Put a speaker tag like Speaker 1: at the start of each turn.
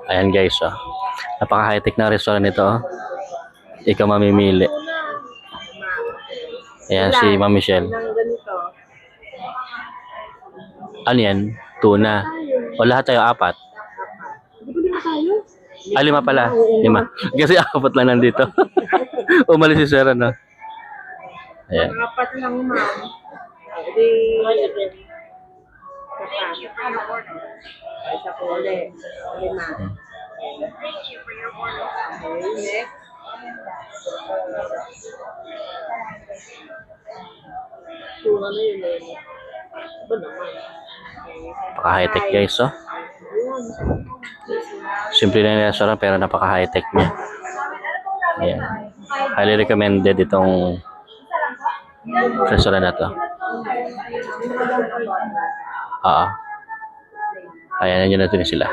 Speaker 1: Ayan guys, oh. Napaka-high-tech na restaurant nito, oh. Ikaw mamimili. Ayan si Ma'am Michelle. Ano yan? Tuna. O lahat tayo apat? Ah, 5 pala. 5. Kasi apat lang nandito. Umalis si Sir, ano? Ayan.
Speaker 2: Apat lang, ma'am. Isa po ulit. 5. Next. Tuna na yun eh. Ba naman?
Speaker 1: Napaka-high-tech guys, oh. Simple lang yung restaurant pero napaka-high-tech niya. Ayan. Highly recommended itong restaurant na to. Oo. Ayan, yun na sila.